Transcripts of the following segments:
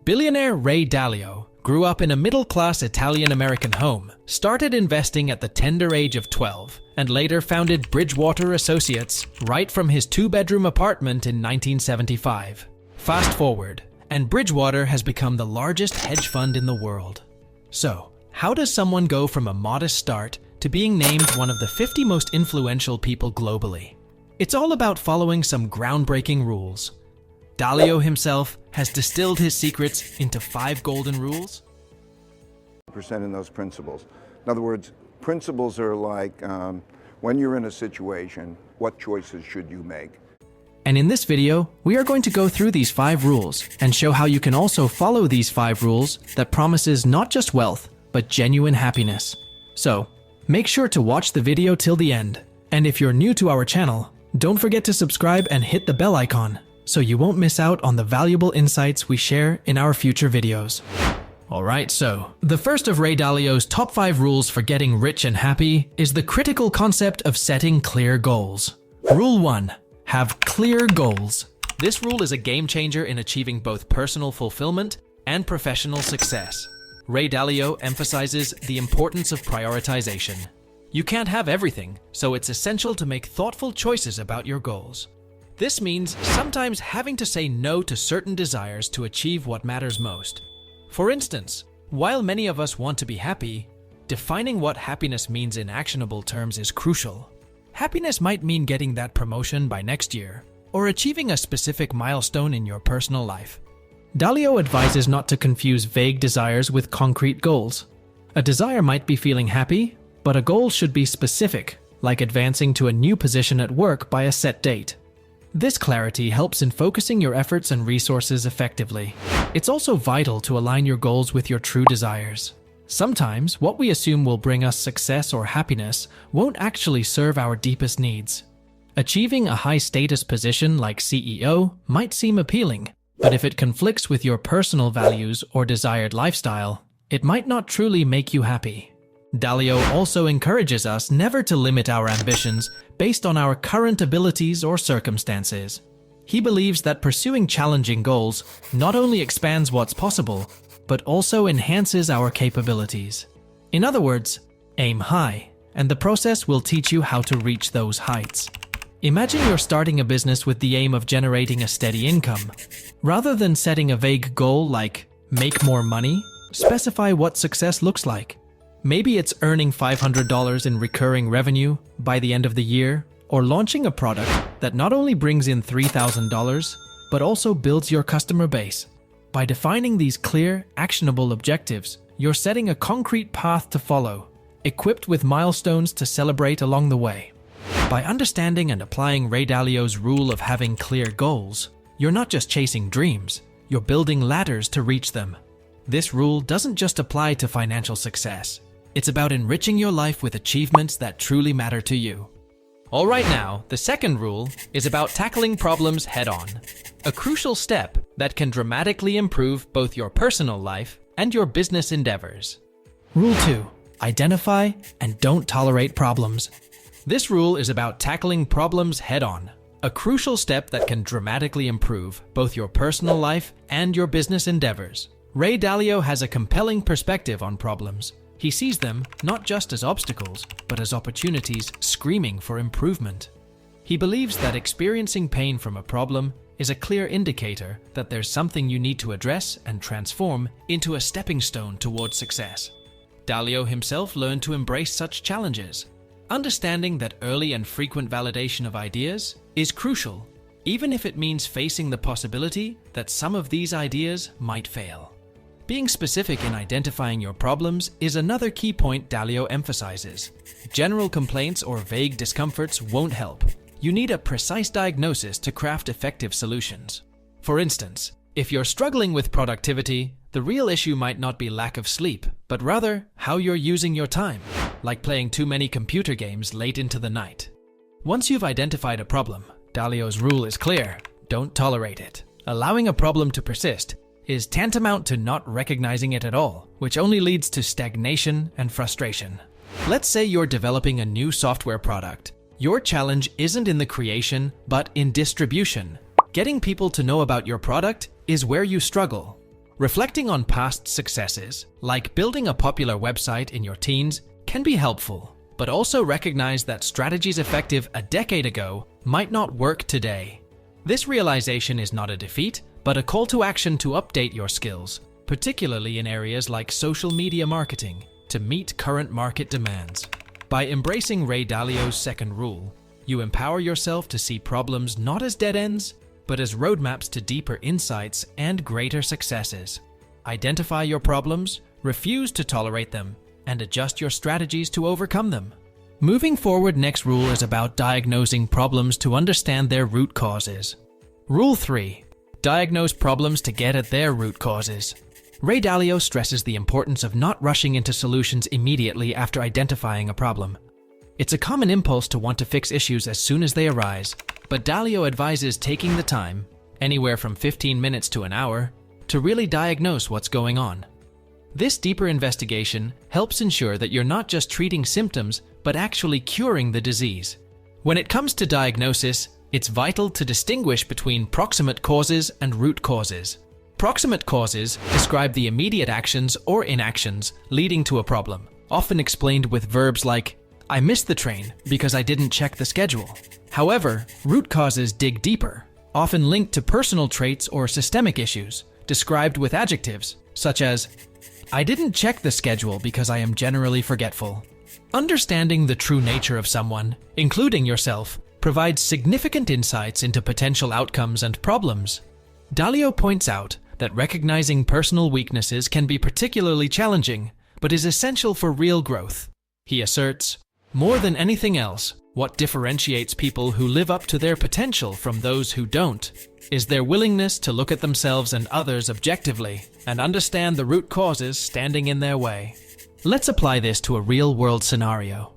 Billionaire Ray Dalio grew up in a middle-class Italian-American home, started investing at the tender age of 12, and later founded Bridgewater Associates right from his two-bedroom apartment in 1975. Fast forward, and Bridgewater has become the largest hedge fund in the world. So, how does someone go from a modest start to being named one of the 50 most influential people globally? It's all about following some groundbreaking rules. Dalio himself has distilled his secrets into 5 golden rules. Percent in those principles. In other words, principles are like when you're in a situation, what choices should you make? And in this video, we are going to go through these 5 rules and show how you can also follow these 5 rules that promises not just wealth, but genuine happiness. So, make sure to watch the video till the end. And if you're new to our channel, don't forget to subscribe and hit the bell icon so you won't miss out on the valuable insights we share in our future videos. Alright, so the first of Ray Dalio's top 5 rules for getting rich and happy is the critical concept of setting clear goals. Rule 1. Have clear goals. This rule is a game changer in achieving both personal fulfillment and professional success. Ray Dalio emphasizes the importance of prioritization. You can't have everything, so it's essential to make thoughtful choices about your goals. This means sometimes having to say no to certain desires to achieve what matters most. For instance, while many of us want to be happy, defining what happiness means in actionable terms is crucial. Happiness might mean getting that promotion by next year, or achieving a specific milestone in your personal life. Dalio advises not to confuse vague desires with concrete goals. A desire might be feeling happy, but a goal should be specific, like advancing to a new position at work by a set date. This clarity helps in focusing your efforts and resources effectively. It's also vital to align your goals with your true desires. Sometimes, what we assume will bring us success or happiness won't actually serve our deepest needs. Achieving a high-status position like CEO might seem appealing, but if it conflicts with your personal values or desired lifestyle, it might not truly make you happy. Dalio also encourages us never to limit our ambitions based on our current abilities or circumstances. He believes that pursuing challenging goals not only expands what's possible, but also enhances our capabilities. In other words, aim high, and the process will teach you how to reach those heights. Imagine you're starting a business with the aim of generating a steady income. Rather than setting a vague goal like, make more money, specify what success looks like. Maybe it's earning $500 in recurring revenue by the end of the year, or launching a product that not only brings in $3,000, but also builds your customer base. By defining these clear, actionable objectives, you're setting a concrete path to follow, equipped with milestones to celebrate along the way. By understanding and applying Ray Dalio's rule of having clear goals, you're not just chasing dreams, you're building ladders to reach them. This rule doesn't just apply to financial success. It's about enriching your life with achievements that truly matter to you. Alright, now, the second rule is about tackling problems head-on. A crucial step that can dramatically improve both your personal life and your business endeavors. Rule 2. Identify and don't tolerate problems. This rule is about tackling problems head-on. A crucial step that can dramatically improve both your personal life and your business endeavors. Ray Dalio has a compelling perspective on problems. He sees them not just as obstacles, but as opportunities screaming for improvement. He believes that experiencing pain from a problem is a clear indicator that there's something you need to address and transform into a stepping stone towards success. Dalio himself learned to embrace such challenges, understanding that early and frequent validation of ideas is crucial, even if it means facing the possibility that some of these ideas might fail. Being specific in identifying your problems is another key point Dalio emphasizes. General complaints or vague discomforts won't help. You need a precise diagnosis to craft effective solutions. For instance, if you're struggling with productivity, the real issue might not be lack of sleep, but rather how you're using your time, like playing too many computer games late into the night. Once you've identified a problem, Dalio's rule is clear: don't tolerate it. Allowing a problem to persist is tantamount to not recognizing it at all, which only leads to stagnation and frustration. Let's say you're developing a new software product. Your challenge isn't in the creation, but in distribution. Getting people to know about your product is where you struggle. Reflecting on past successes, like building a popular website in your teens, can be helpful, but also recognize that strategies effective a decade ago might not work today. This realization is not a defeat, but a call to action to update your skills, particularly in areas like social media marketing, to meet current market demands. By embracing Ray Dalio's second rule, you empower yourself to see problems not as dead ends, but as roadmaps to deeper insights and greater successes. Identify your problems, refuse to tolerate them, and adjust your strategies to overcome them. Moving forward, next rule is about diagnosing problems to understand their root causes. Rule 3. Diagnose problems to get at their root causes. Ray Dalio stresses the importance of not rushing into solutions immediately after identifying a problem. It's a common impulse to want to fix issues as soon as they arise, but Dalio advises taking the time, anywhere from 15 minutes to an hour, to really diagnose what's going on. This deeper investigation helps ensure that you're not just treating symptoms, but actually curing the disease. When it comes to diagnosis, it's vital to distinguish between proximate causes and root causes. Proximate causes describe the immediate actions or inactions leading to a problem, often explained with verbs like, "I missed the train because I didn't check the schedule." However, root causes dig deeper, often linked to personal traits or systemic issues, described with adjectives such as, "I didn't check the schedule because I am generally forgetful." Understanding the true nature of someone, including yourself, provides significant insights into potential outcomes and problems. Dalio points out that recognizing personal weaknesses can be particularly challenging, but is essential for real growth. He asserts, "More than anything else, what differentiates people who live up to their potential from those who don't is their willingness to look at themselves and others objectively and understand the root causes standing in their way." Let's apply this to a real-world scenario.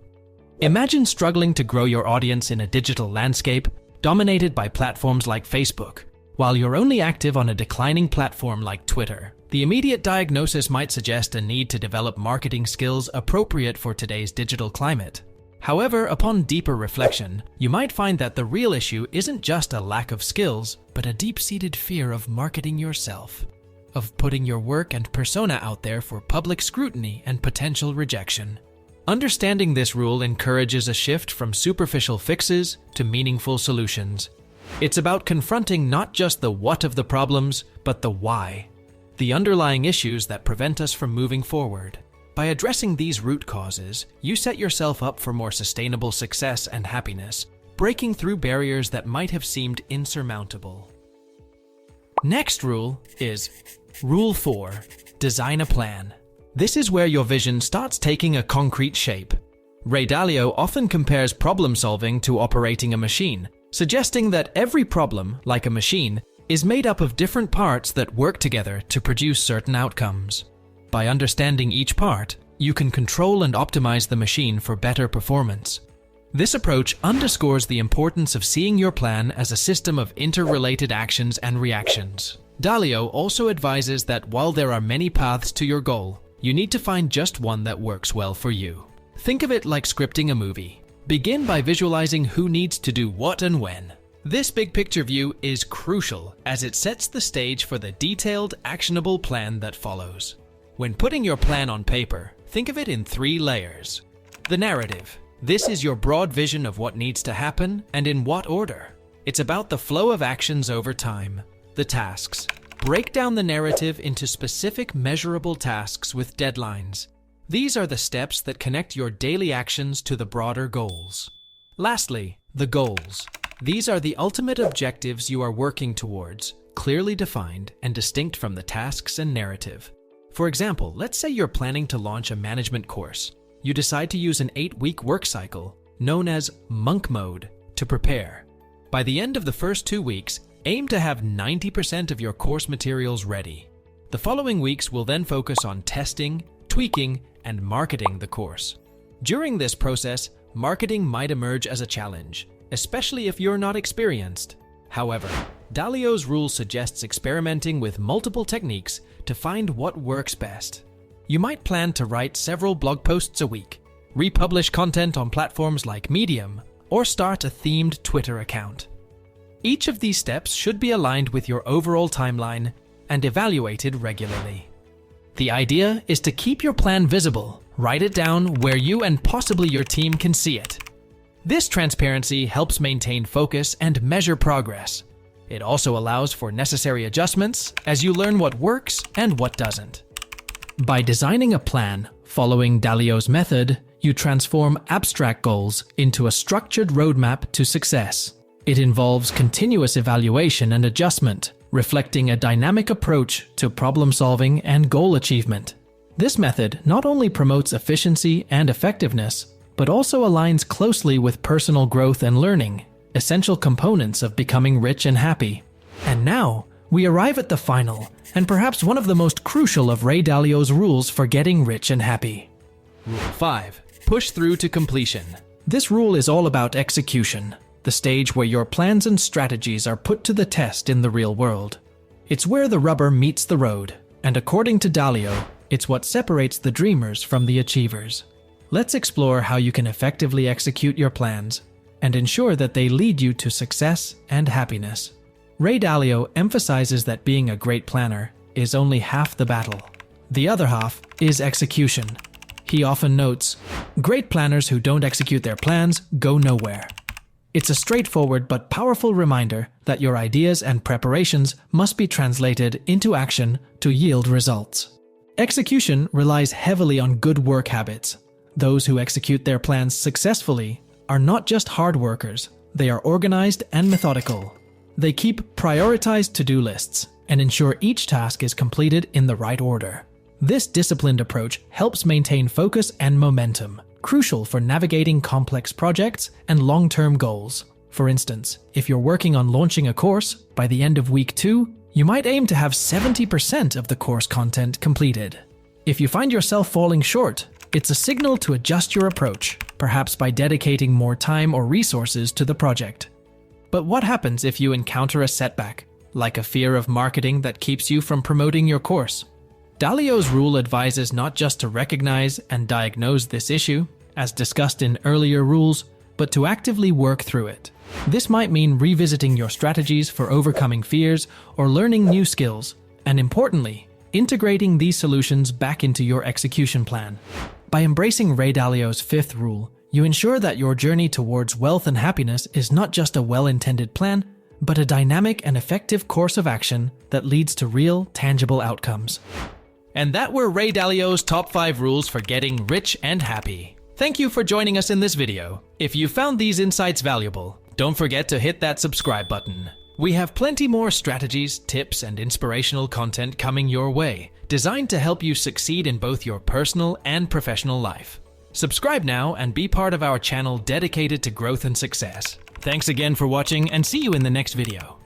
Imagine struggling to grow your audience in a digital landscape dominated by platforms like Facebook, while you're only active on a declining platform like Twitter. The immediate diagnosis might suggest a need to develop marketing skills appropriate for today's digital climate. However, upon deeper reflection, you might find that the real issue isn't just a lack of skills, but a deep-seated fear of marketing yourself, of putting your work and persona out there for public scrutiny and potential rejection. Understanding this rule encourages a shift from superficial fixes to meaningful solutions. It's about confronting not just the what of the problems, but the why, the underlying issues that prevent us from moving forward. By addressing these root causes, you set yourself up for more sustainable success and happiness, breaking through barriers that might have seemed insurmountable. Next rule is Rule 4. Design a plan. This is where your vision starts taking a concrete shape. Ray Dalio often compares problem solving to operating a machine, suggesting that every problem, like a machine, is made up of different parts that work together to produce certain outcomes. By understanding each part, you can control and optimize the machine for better performance. This approach underscores the importance of seeing your plan as a system of interrelated actions and reactions. Dalio also advises that while there are many paths to your goal, you need to find just one that works well for you. Think of it like scripting a movie. Begin by visualizing who needs to do what and when. This big picture view is crucial as it sets the stage for the detailed, actionable plan that follows. When putting your plan on paper, think of it in 3 layers. The narrative. This is your broad vision of what needs to happen and in what order. It's about the flow of actions over time. The tasks. Break down the narrative into specific measurable tasks with deadlines. These are the steps that connect your daily actions to the broader goals. Lastly, the goals. These are the ultimate objectives you are working towards, clearly defined and distinct from the tasks and narrative. For example, let's say you're planning to launch a management course. You decide to use an 8-week work cycle, known as monk mode, to prepare. By the end of the first 2 weeks, aim to have 90% of your course materials ready. The following weeks will then focus on testing, tweaking, and marketing the course. During this process, marketing might emerge as a challenge, especially if you're not experienced. However, Dalio's rule suggests experimenting with multiple techniques to find what works best. You might plan to write several blog posts a week, republish content on platforms like Medium, or start a themed Twitter account. Each of these steps should be aligned with your overall timeline and evaluated regularly. The idea is to keep your plan visible. Write it down where you and possibly your team can see it. This transparency helps maintain focus and measure progress. It also allows for necessary adjustments as you learn what works and what doesn't. By designing a plan following Dalio's method, you transform abstract goals into a structured roadmap to success. It involves continuous evaluation and adjustment, reflecting a dynamic approach to problem solving and goal achievement. This method not only promotes efficiency and effectiveness, but also aligns closely with personal growth and learning, essential components of becoming rich and happy. And now, we arrive at the final, and perhaps one of the most crucial of Ray Dalio's rules for getting rich and happy. Rule 5. Push through to completion. This rule is all about execution, the stage where your plans and strategies are put to the test in the real world. It's where the rubber meets the road, and according to Dalio, it's what separates the dreamers from the achievers. Let's explore how you can effectively execute your plans and ensure that they lead you to success and happiness. Ray Dalio emphasizes that being a great planner is only half the battle. The other half is execution. He often notes, "Great planners who don't execute their plans go nowhere." It's a straightforward but powerful reminder that your ideas and preparations must be translated into action to yield results. Execution relies heavily on good work habits. Those who execute their plans successfully are not just hard workers, they are organized and methodical. They keep prioritized to-do lists and ensure each task is completed in the right order. This disciplined approach helps maintain focus and momentum, crucial for navigating complex projects and long-term goals. For instance, if you're working on launching a course, by the end of week 2, you might aim to have 70% of the course content completed. If you find yourself falling short, it's a signal to adjust your approach, perhaps by dedicating more time or resources to the project. But what happens if you encounter a setback, like a fear of marketing that keeps you from promoting your course? Dalio's rule advises not just to recognize and diagnose this issue, as discussed in earlier rules, but to actively work through it. This might mean revisiting your strategies for overcoming fears or learning new skills, and importantly, integrating these solutions back into your execution plan. By embracing Ray Dalio's 5th rule, you ensure that your journey towards wealth and happiness is not just a well-intended plan, but a dynamic and effective course of action that leads to real, tangible outcomes. And that were Ray Dalio's top 5 rules for getting rich and happy. Thank you for joining us in this video. If you found these insights valuable, don't forget to hit that subscribe button. We have plenty more strategies, tips, and inspirational content coming your way, designed to help you succeed in both your personal and professional life. Subscribe now and be part of our channel dedicated to growth and success. Thanks again for watching, and see you in the next video.